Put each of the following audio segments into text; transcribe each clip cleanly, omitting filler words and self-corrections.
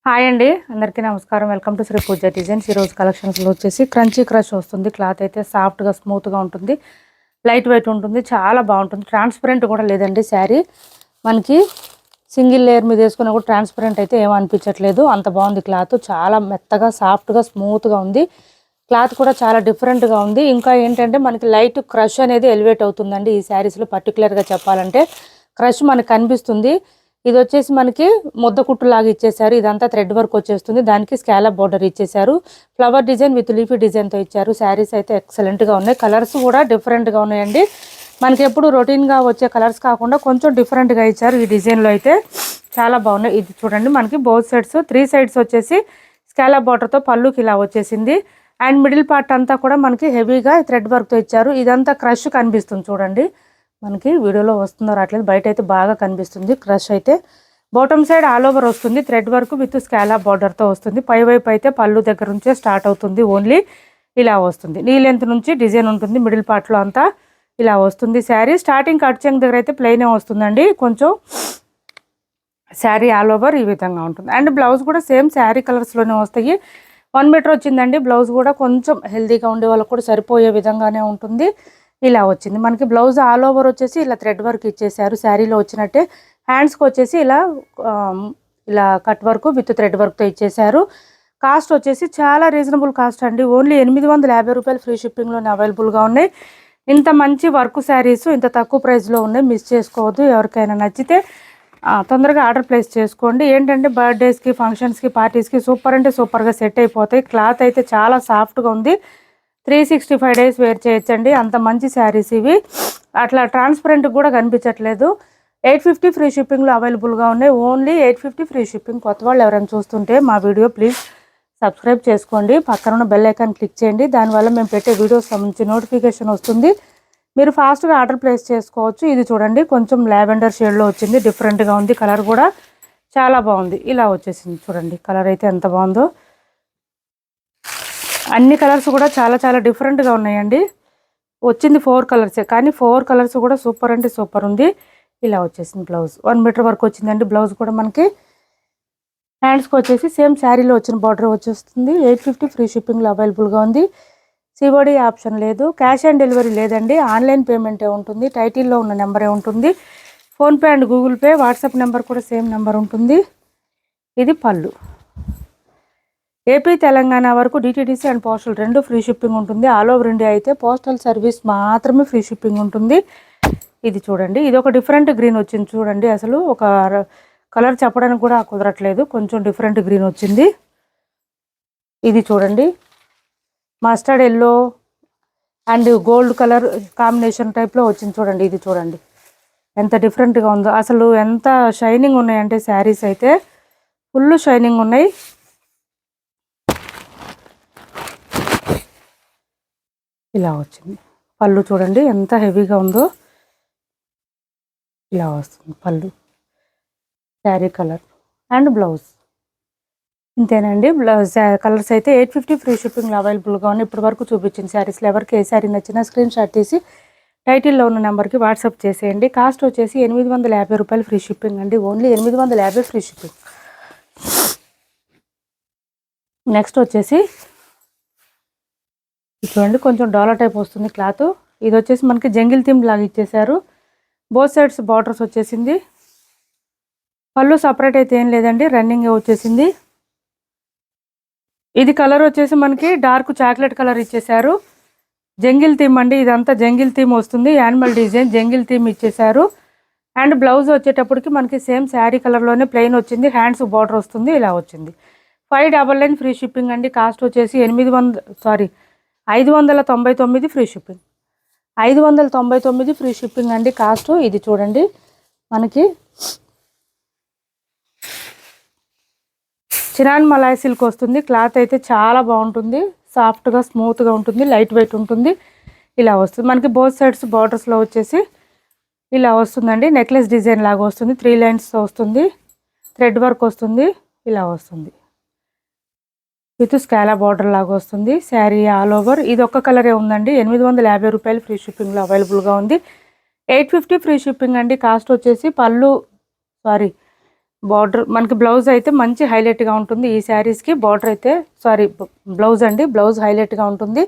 Hi అండి, అందరికీ నమస్కారం. Welcome to Shri Pooja designs. ఈరోజు కలెక్షన్స్లో వచ్చేసి క్రంచీ క్రష్ వస్తుంది. క్లాత్ అయితే సాఫ్ట్గా స్మూత్గా ఉంటుంది, లైట్ వెయిట్ ఉంటుంది, చాలా బాగుంటుంది. ట్రాన్స్పరెంట్ కూడా లేదండి శారీ. మనకి సింగిల్ లేయర్ మీద వేసుకున్నా కూడా ట్రాన్స్పరెంట్ అయితే ఏమనిపించట్లేదు, అంత బాగుంది. క్లాత్ చాలా మెత్తగా సాఫ్ట్గా స్మూత్గా ఉంది. క్లాత్ కూడా చాలా డిఫరెంట్గా ఉంది. ఇంకా ఏంటంటే మనకి లైట్ క్రష్ అనేది ఎలివేట్ అవుతుందండి ఈ శారీస్లో. పర్టికులర్గా చెప్పాలంటే క్రష్ మనకు కనిపిస్తుంది. ఇది వచ్చేసి మనకి ముద్ద కుట్టు లాగా ఇచ్చేసారు. ఇదంతా థ్రెడ్ వర్క్ వచ్చేస్తుంది. దానికి స్కాలప్ బార్డర్ ఇచ్చేసారు. ఫ్లవర్ డిజైన్ విత్ లీఫీ డిజైన్తో ఇచ్చారు. శారీస్ అయితే ఎక్సలెంట్గా ఉన్నాయి. కలర్స్ కూడా డిఫరెంట్గా ఉన్నాయండి. మనకి ఎప్పుడు రొటీన్గా వచ్చే కలర్స్ కాకుండా కొంచెం డిఫరెంట్గా ఇచ్చారు. ఈ డిజైన్లో అయితే చాలా బాగున్నాయి. ఇది చూడండి, మనకి బోత్ సైడ్స్ 3 సైడ్స్ వచ్చేసి స్కాలప్ బార్డర్తో పళ్ళుకి ఇలా వచ్చేసింది. అండ్ మిడిల్ పార్ట్ అంతా కూడా మనకి హెవీగా థ్రెడ్ వర్క్తో ఇచ్చారు. ఇదంతా క్రష్ కనిపిస్తుంది చూడండి. మనకి వీడియోలో వస్తుందో రావట్లేదు, బయట అయితే బాగా కనిపిస్తుంది క్రష్ అయితే. బాటమ్ సైడ్ ఆల్ ఓవర్ వస్తుంది, థ్రెడ్ వర్క్ విత్ స్కాలప్ బార్డర్తో వస్తుంది. పై వైపు అయితే పళ్ళు దగ్గర నుంచే స్టార్ట్ అవుతుంది. ఓన్లీ ఇలా వస్తుంది. నీ లెంత్ నుంచి డిజైన్ ఉంటుంది. మిడిల్ పార్ట్లో అంతా ఇలా వస్తుంది. శారీ స్టార్టింగ్ కట్ చెంగ్ దగ్గర అయితే ప్లెయినే వస్తుందండి. కొంచెం శారీ ఆల్ ఓవర్ ఈ విధంగా ఉంటుంది. అండ్ బ్లౌజ్ కూడా సేమ్ శారీ కలర్స్లోనే వస్తాయి. 1 మీటర్ వచ్చిందండి. బ్లౌజ్ కూడా కొంచెం హెల్దీగా ఉండే వాళ్ళకు కూడా సరిపోయే విధంగానే ఉంటుంది. ఇలా వచ్చింది. మనకి బ్లౌజ్ ఆల్ ఓవర్ వచ్చేసి ఇలా థ్రెడ్ వర్క్ ఇచ్చేసారు. శారీలో వచ్చినట్టే హ్యాండ్స్కి వచ్చేసి ఇలా కట్ వర్క్ విత్ థ్రెడ్ వర్క్తో ఇచ్చేసారు. కాస్ట్ వచ్చేసి చాలా రీజనబుల్ కాస్ట్ అండి. ఓన్లీ 850 రూపాయలు ఫ్రీ షిప్పింగ్లోనే అవైలబుల్గా ఉన్నాయి. ఇంత మంచి వర్క్ శారీస్ ఇంత తక్కువ ప్రైస్లో ఉన్నాయి, మిస్ చేసుకోవద్దు. ఎవరికైనా నచ్చితే తొందరగా ఆర్డర్ ప్లేస్ చేసుకోండి. ఏంటంటే బర్త్డేస్కి, ఫంక్షన్స్కి, పార్టీస్కి సూపర్ అంటే సూపర్గా సెట్ అయిపోతాయి. క్లాత్ అయితే చాలా సాఫ్ట్గా ఉంది. 365 డేస్ వేర్ చేయొచ్చండి, అంత మంచి శారీస్ ఇవి. అట్లా ట్రాన్స్పరెంట్ కూడా కనిపించట్లేదు. 850 ఫ్రీ షిప్పింగ్లో అవైలబుల్గా ఉన్నాయి. Only 850 free shipping. కొత్త వాళ్ళు ఎవరైనా చూస్తుంటే మా వీడియో ప్లీజ్ సబ్స్క్రైబ్ చేసుకోండి. పక్కన ఉన్న బెల్ ఐకాన్ క్లిక్ చేయండి. దానివల్ల మేము పెట్టే వీడియోస్ సంబంధించి నోటిఫికేషన్ వస్తుంది. మీరు ఫాస్ట్గా ఆర్డర్ ప్లేస్ చేసుకోవచ్చు. ఇది చూడండి, కొంచెం లావెండర్ షేడ్లో వచ్చింది. డిఫరెంట్గా ఉంది. కలర్ కూడా చాలా బాగుంది. ఇలా వచ్చేసింది చూడండి. కలర్ అయితే ఎంత బాగుందో. అన్ని కలర్స్ కూడా చాలా చాలా డిఫరెంట్గా ఉన్నాయండి. వచ్చింది 4 కలర్సే, కానీ 4 కలర్స్ కూడా సూపర్ అంటే సూపర్ ఉంది. ఇలా వచ్చేసింది. బ్లౌజ్ 1 మీటర్ వరకు వచ్చిందండి. బ్లౌజ్ కూడా మనకి హ్యాండ్స్కి వచ్చేసి సేమ్ శారీలో వచ్చిన బార్డర్ వచ్చేస్తుంది. 850 ఫ్రీ షిప్పింగ్లో అవైలబుల్గా ఉంది. సిఓడి ఆప్షన్ లేదు, క్యాష్ ఆన్ డెలివరీ లేదండి. ఆన్లైన్ పేమెంటే ఉంటుంది. టైటిల్లో ఉన్న నెంబరే ఉంటుంది. PhonePe and Google pay, WhatsApp number కూడా సేమ్ నెంబర్ ఉంటుంది. ఇది పళ్ళు. ఏపీ తెలంగాణ వరకు DTDC and postal 2 free shipping ఉంటుంది. ఆల్ ఓవర్ ఇండియా అయితే పోస్టల్ సర్వీస్ మాత్రమే ఫ్రీ షిప్పింగ్ ఉంటుంది. ఇది చూడండి, ఇది ఒక డిఫరెంట్ గ్రీన్ వచ్చింది చూడండి. అసలు ఒక కలర్ చెప్పడానికి కూడా కుదరట్లేదు, కొంచెం డిఫరెంట్ గ్రీన్ వచ్చింది. ఇది చూడండి, mustard yellow and gold colour combination టైప్లో వచ్చింది చూడండి. ఇది చూడండి ఎంత డిఫరెంట్గా ఉందో. అసలు ఎంత షైనింగ్ ఉన్నాయంటే శారీస్ అయితే ఫుల్ షైనింగ్ ఉన్నాయి. ఇలా వచ్చింది. పళ్ళు చూడండి ఎంత హెవీగా ఉందో. ఇలా వస్తుంది పళ్ళు, శారీ కలర్ అండ్ బ్లౌజ్. ఇంతేనండి. బ్లౌజ్ కలర్స్ అయితే 850 ఫ్రీ షిప్పింగ్లో అవైలబుల్గా ఉన్నాయి. ఇప్పటి వరకు చూపించిన శారీస్లో ఎవరికి ఏ శారీ నచ్చినా స్క్రీన్ షాట్ తీసి టైటిల్లో ఉన్న నెంబర్కి వాట్సాప్ చేసేయండి. కాస్ట్ వచ్చేసి 850 రూపాయలు ఫ్రీ షిప్పింగ్ అండి. Only 850 free shipping. నెక్స్ట్ వచ్చేసి చూడండి, కొంచెం డాలర్ టైప్ వస్తుంది క్లాత్. ఇది వచ్చేసి మనకి జంగిల్ థీమ్ లాగా ఇచ్చేసారు. బోత్ సైడ్స్ బార్డర్స్ వచ్చేసింది. పళ్ళు సపరేట్ అయితే ఏం లేదండి, రన్నింగ్ వచ్చేసింది. ఇది కలర్ వచ్చేసి మనకి డార్క్ చాక్లెట్ కలర్ ఇచ్చేసారు. జంగిల్ థీమ్ అండి, ఇదంతా జంగిల్ థీమ్ వస్తుంది. యానిమల్ డిజైన్ జంగిల్ థీమ్ ఇచ్చేసారు. అండ్ బ్లౌజ్ వచ్చేటప్పటికి మనకి సేమ్ శారీ కలర్లోనే ప్లెయిన్ వచ్చింది. హ్యాండ్స్ బార్డర్ వస్తుంది. ఇలా వచ్చింది. 599 ఫ్రీ షిప్పింగ్ అండి. కాస్ట్ వచ్చేసి 599 ఫ్రీ షిప్పింగ్. 599 ఫ్రీ షిప్పింగ్ అండి కాస్ట్. ఇది చూడండి, మనకి చినాన్ మలాయ్ సిల్క్ వస్తుంది. క్లాత్ అయితే చాలా బాగుంటుంది. సాఫ్ట్గా స్మూత్గా ఉంటుంది, లైట్ వెయిట్ ఉంటుంది. ఇలా వస్తుంది. మనకి బోత్ సైడ్స్ బార్డర్స్లో వచ్చేసి ఇలా వస్తుందండి. నెక్లెస్ డిజైన్ లాగా వస్తుంది. 3 లైన్స్ వస్తుంది. థ్రెడ్ వర్క్ వస్తుంది. ఇలా వస్తుంది విత్ స్కాలా బార్డర్ లాగా వస్తుంది. Sari all over. ఇది ఒక్క కలరే ఉందండి. 850 రూపాయలు ఫ్రీ షిప్పింగ్లో అవైలబుల్గా ఉంది. 850 ఫ్రీ షిప్పింగ్ అండి. కాస్ట్ వచ్చేసి బార్డర్ మనకి బ్లౌజ్ అయితే మంచి హైలైట్గా ఉంటుంది. ఈ శారీస్కి బార్డర్ అయితే బ్లౌజ్ అండి, బ్లౌజ్ హైలైట్గా ఉంటుంది.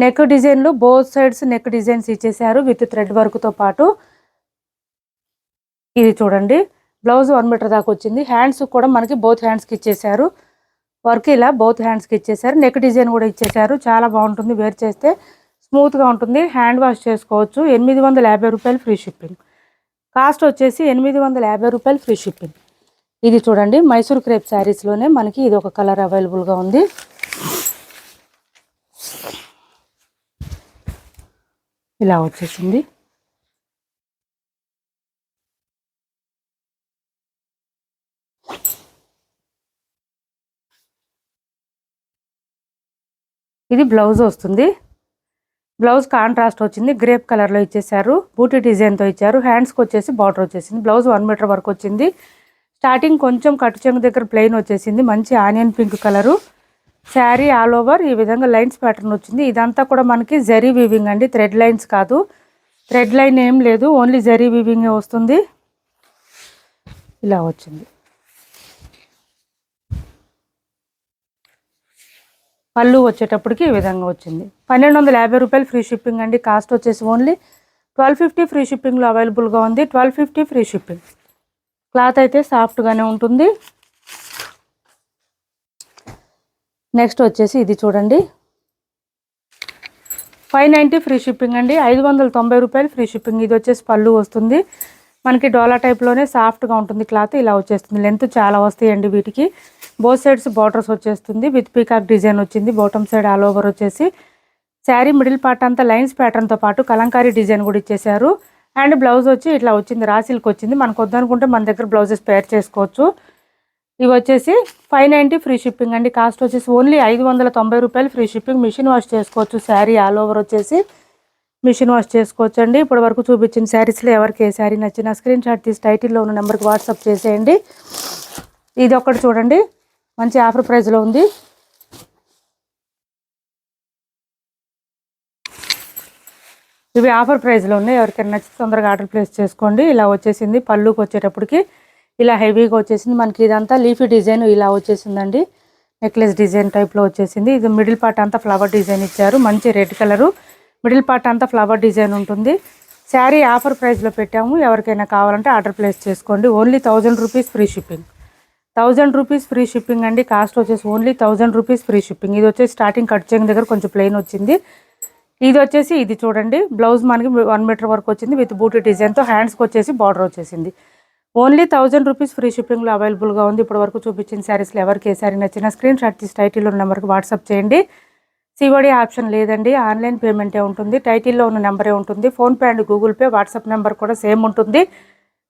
నెక్ డిజైన్లు బోత్ సైడ్స్ నెక్ డిజైన్స్ ఇచ్చేసారు విత్ థ్రెడ్ వర్క్తో పాటు. ఇది చూడండి, బ్లౌజ్ 1 మీటర్ దాకా వచ్చింది. హ్యాండ్స్ కూడా మనకి బోత్ హ్యాండ్స్కి ఇచ్చేసారు వర్క్, ఇలా బోత్ హ్యాండ్స్కి ఇచ్చేసారు. నెక్ డిజైన్ కూడా ఇచ్చేసారు. చాలా బాగుంటుంది, వేర్ చేస్తే స్మూత్గా ఉంటుంది. హ్యాండ్ వాష్ చేసుకోవచ్చు. 850 రూపాయలు ఫ్రీ షిప్పింగ్. కాస్ట్ వచ్చేసి 850 రూపాయలు ఫ్రీ షిప్పింగ్. ఇది చూడండి, మైసూర్ క్రేప్ శారీస్లోనే మనకి ఇది ఒక కలర్ అవైలబుల్గా ఉంది. ఇలా వచ్చేసింది. ఇది బ్లౌజ్ వస్తుంది. బ్లౌజ్ కాంట్రాస్ట్ వచ్చింది, గ్రేప్ కలర్లో ఇచ్చేసారు. బూటీ డిజైన్తో ఇచ్చారు. హ్యాండ్స్కి వచ్చేసి బార్డర్ వచ్చేసింది. బ్లౌజ్ 1 మీటర్ వరకు వచ్చింది. స్టార్టింగ్ కొంచెం కట్టు చెంగు దగ్గర ప్లెయిన్ వచ్చేసింది. మంచి onion pink colour. Sari all over ఈ విధంగా లైన్స్ ప్యాటర్న్ వచ్చింది. ఇదంతా కూడా మనకి జరీ వీవింగ్ అండి, థ్రెడ్ లైన్స్ కాదు. థ్రెడ్ లైన్ ఏం లేదు, ఓన్లీ జరీ వీవింగే వస్తుంది. ఇలా వచ్చింది. పళ్ళు వచ్చేటప్పటికి ఈ విధంగా వచ్చింది. 1250 రూపాయలు ఫ్రీ షిప్పింగ్ అండి. కాస్ట్ వచ్చేసి ఓన్లీ 1250 ఫ్రీ షిప్పింగ్లో అవైలబుల్గా ఉంది. 1250 ఫ్రీ షిప్పింగ్. క్లాత్ అయితే సాఫ్ట్గానే ఉంటుంది. నెక్స్ట్ వచ్చేసి ఇది చూడండి, 590 ఫ్రీ షిప్పింగ్ అండి. 590 రూపాయలు ఫ్రీ షిప్పింగ్. ఇది వచ్చేసి పళ్ళు వస్తుంది. మనకి డోలా టైప్లోనే సాఫ్ట్గా ఉంటుంది క్లాత్. ఇలా వచ్చేస్తుంది. లెంత్ చాలా వస్తాయండి వీటికి. బోత్ సైడ్స్ బార్డర్స్ వచ్చేస్తుంది విత్ పీకాక్ డిజైన్ వచ్చింది. బాటమ్ సైడ్ ఆల్ ఓవర్ వచ్చేసి శారీ మిడిల్ పార్ట్ అంతా లైన్స్ ప్యాటర్న్తో పాటు కలంకారీ డిజైన్ కూడా ఇచ్చేసారు. అండ్ బ్లౌజ్ వచ్చి ఇట్లా వచ్చింది, రాసిల్కి వచ్చింది. మనకు వద్దనుకుంటే మన దగ్గర బ్లౌజెస్ పేర్ చేసుకోవచ్చు. ఇవి వచ్చేసి 590 ఫ్రీ షిప్పింగ్ అండి. కాస్ట్ వచ్చేసి ఓన్లీ 590 రూపాయలు ఫ్రీ షిప్పింగ్. మిషన్ వాష్ చేసుకోవచ్చు. శారీ ఆల్ ఓవర్ వచ్చేసి మిషన్ వాష్ చేసుకోవచ్చు అండి. ఇప్పటి వరకు చూపించిన శారీస్లో ఎవరికి ఏ శారీ నచ్చినా స్క్రీన్ షాట్ తీసి టైటిల్లో ఉన్న నెంబర్కి వాట్సాప్ చేసేయండి. ఇది ఒకటి చూడండి, మంచి ఆఫర్ ప్రైస్లో ఉంది. ఇవి ఆఫర్ ప్రైస్లో ఉన్నాయి. ఎవరికైనా నచ్చితే తొందరగా ఆర్డర్ ప్లేస్ చేసుకోండి. ఇలా వచ్చేసింది. పళ్ళుకి వచ్చేటప్పటికి ఇలా హెవీగా వచ్చేసింది. మనకి ఇదంతా లీఫీ డిజైన్ ఇలా వచ్చేసిందండి. నెక్లెస్ డిజైన్ టైప్లో వచ్చేసింది. ఇది మిడిల్ పార్ట్ అంతా ఫ్లవర్ డిజైన్ ఇచ్చారు. మంచి రెడ్ కలరు. మిడిల్ పార్ట్ అంతా ఫ్లవర్ డిజైన్ ఉంటుంది. శారీ ఆఫర్ ప్రైస్లో పెట్టాము. ఎవరికైనా కావాలంటే ఆర్డర్ ప్లేస్ చేసుకోండి. Only 1000 rupees free shipping. 1000 rupees free shipping అండి. కాస్ట్ వచ్చేసి ఓన్లీ 1000 రూపీస్ ఫ్రీ షిప్పింగ్. ఇది వచ్చేసి స్టార్టింగ్ కట్ చెంగు దగ్గర కొంచెం ప్లెయిన్ వచ్చింది. ఇది వచ్చేసి ఇది చూడండి, బ్లౌజ్ మనకి 1 మీటర్ వరకు వచ్చింది విత్ బూటీ డిజైన్తో. హ్యాండ్స్కి వచ్చేసి బార్డర్ వచ్చేసింది. ఓన్లీ 1000 రూపీస్ ఫ్రీ షిప్పింగ్లో అవైలబుల్గా ఉంది. ఇప్పటి వరకు చూపించిన శారీస్లో ఎవరికి ఏ శారీ నచ్చినా స్క్రీన్ షాట్ తీసి టైటిల్లో ఉన్న నెంబర్కి వాట్సాప్ చేయండి. సిఓడి ఆప్షన్ లేదండి, ఆన్లైన్ పేమెంటే ఉంటుంది. టైటిల్లో ఉన్న నెంబరే ఉంటుంది. PhonePe and Google pay, WhatsApp number కూడా సేమ్ ఉంటుంది.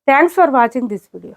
Thanks for watching this video.